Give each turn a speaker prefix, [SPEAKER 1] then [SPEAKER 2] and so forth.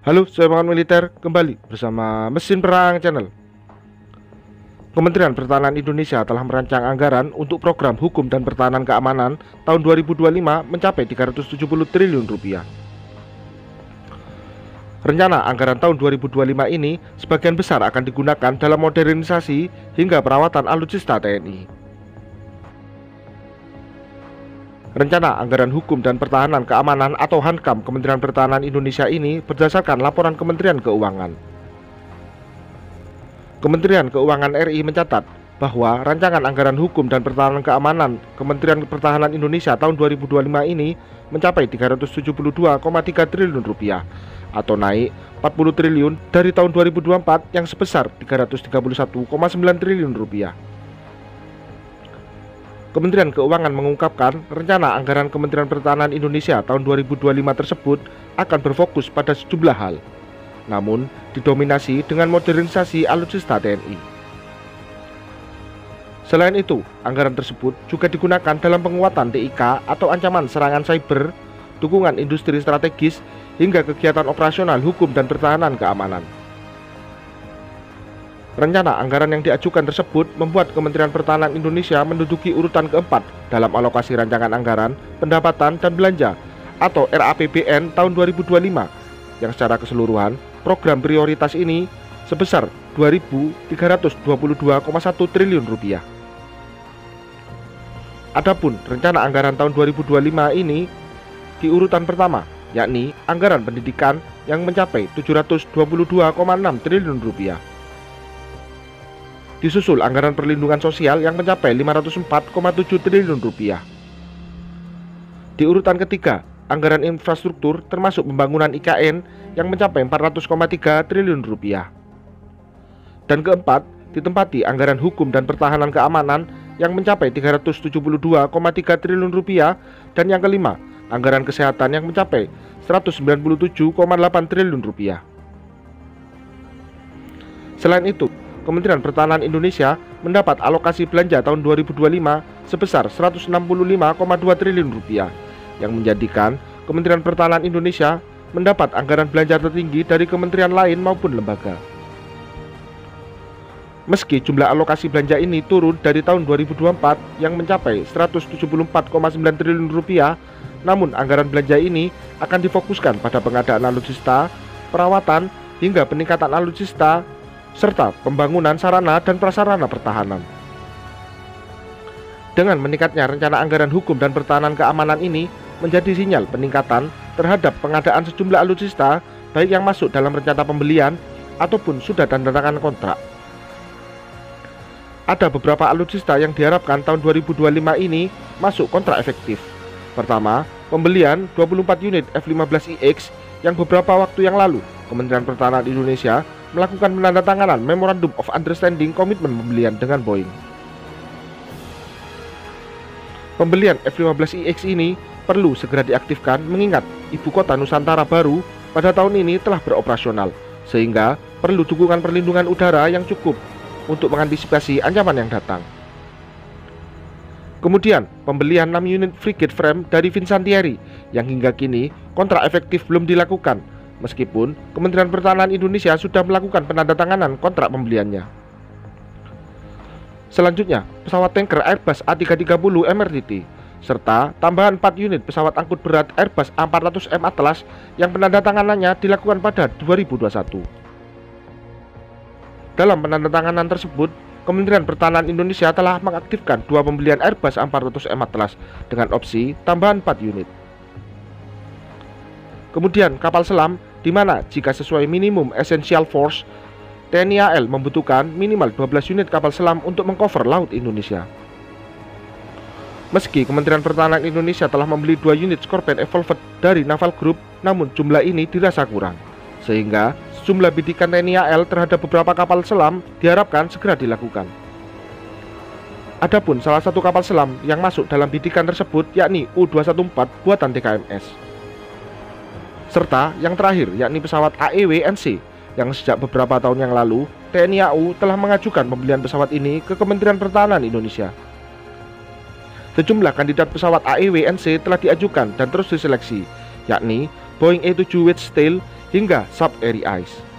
[SPEAKER 1] Halo, saya Mangan Militer kembali bersama Mesin Perang Channel. Kementerian Pertahanan Indonesia telah merancang anggaran untuk program hukum dan pertahanan keamanan tahun 2025 mencapai 370 triliun rupiah. Rencana anggaran tahun 2025 ini sebagian besar akan digunakan dalam modernisasi hingga perawatan alutsista TNI. Rencana Anggaran Hukum dan Pertahanan Keamanan atau HANKAM Kementerian Pertahanan Indonesia ini berdasarkan laporan Kementerian Keuangan. Kementerian Keuangan RI mencatat bahwa rancangan Anggaran Hukum dan Pertahanan Keamanan Kementerian Pertahanan Indonesia tahun 2025 ini mencapai 372,3 triliun rupiah atau naik 40 triliun dari tahun 2024 yang sebesar 331,9 triliun rupiah. Kementerian Keuangan mengungkapkan rencana anggaran Kementerian Pertahanan Indonesia tahun 2025 tersebut akan berfokus pada sejumlah hal, namun didominasi dengan modernisasi alutsista TNI. Selain itu, anggaran tersebut juga digunakan dalam penguatan TIK atau ancaman serangan cyber, dukungan industri strategis, hingga kegiatan operasional hukum dan pertahanan keamanan. Rencana anggaran yang diajukan tersebut membuat Kementerian Pertahanan Indonesia menduduki urutan keempat dalam alokasi rancangan anggaran, pendapatan, dan belanja atau RAPBN tahun 2025 yang secara keseluruhan program prioritas ini sebesar 2.322,1 triliun rupiah. Adapun rencana anggaran tahun 2025 ini di urutan pertama, yakni anggaran pendidikan yang mencapai 722,6 triliun rupiah. Disusul anggaran perlindungan sosial yang mencapai 504,7 triliun rupiah. Di urutan ketiga, anggaran infrastruktur termasuk pembangunan IKN yang mencapai 400,3 triliun rupiah. Dan keempat, ditempati anggaran hukum dan pertahanan keamanan yang mencapai 372,3 triliun rupiah, dan yang kelima, anggaran kesehatan yang mencapai 197,8 triliun rupiah. Selain itu, Kementerian Pertahanan Indonesia mendapat alokasi belanja tahun 2025 sebesar 165,2 triliun rupiah yang menjadikan Kementerian Pertahanan Indonesia mendapat anggaran belanja tertinggi dari kementerian lain maupun lembaga. Meski jumlah alokasi belanja ini turun dari tahun 2024 yang mencapai 174,9 triliun rupiah, namun anggaran belanja ini akan difokuskan pada pengadaan alutsista, perawatan, hingga peningkatan alutsista serta pembangunan sarana dan prasarana pertahanan. Dengan meningkatnya rencana anggaran hukum dan pertahanan keamanan ini menjadi sinyal peningkatan terhadap pengadaan sejumlah alutsista baik yang masuk dalam rencana pembelian ataupun sudah tanda tangan kontrak. Ada beberapa alutsista yang diharapkan tahun 2025 ini masuk kontrak efektif. Pertama, pembelian 24 unit F-15IX yang beberapa waktu yang lalu Kementerian Pertahanan Indonesia melakukan penandatanganan Memorandum of Understanding komitmen pembelian dengan Boeing. Pembelian F-15IX ini perlu segera diaktifkan mengingat ibu kota Nusantara baru pada tahun ini telah beroperasional, sehingga perlu dukungan perlindungan udara yang cukup untuk mengantisipasi ancaman yang datang. Kemudian, pembelian 6 unit frigate frame dari Fincantieri yang hingga kini kontrak efektif belum dilakukan, meskipun Kementerian Pertahanan Indonesia sudah melakukan penandatanganan kontrak pembeliannya. Selanjutnya, pesawat tanker Airbus A330 MRTT, serta tambahan 4 unit pesawat angkut berat Airbus A400M Atlas yang penandatanganannya dilakukan pada 2021. Dalam penandatanganan tersebut, Kementerian Pertahanan Indonesia telah mengaktifkan 2 pembelian Airbus A400M Atlas dengan opsi tambahan 4 unit. Kemudian kapal selam, di mana jika sesuai minimum essential force, TNI AL membutuhkan minimal 12 unit kapal selam untuk mengcover laut Indonesia. Meski Kementerian Pertahanan Indonesia telah membeli 2 unit Scorpion Evolved dari Naval Group, namun jumlah ini dirasa kurang, sehingga sejumlah bidikan TNI AL terhadap beberapa kapal selam diharapkan segera dilakukan. Adapun salah satu kapal selam yang masuk dalam bidikan tersebut yakni U-214 buatan TKMS. Serta yang terakhir yakni pesawat AEW-NC yang sejak beberapa tahun yang lalu TNI AU telah mengajukan pembelian pesawat ini ke Kementerian Pertahanan Indonesia. Sejumlah kandidat pesawat AEW-NC telah diajukan dan terus diseleksi, yakni Boeing E-7 Whitetail hingga sub-area ice.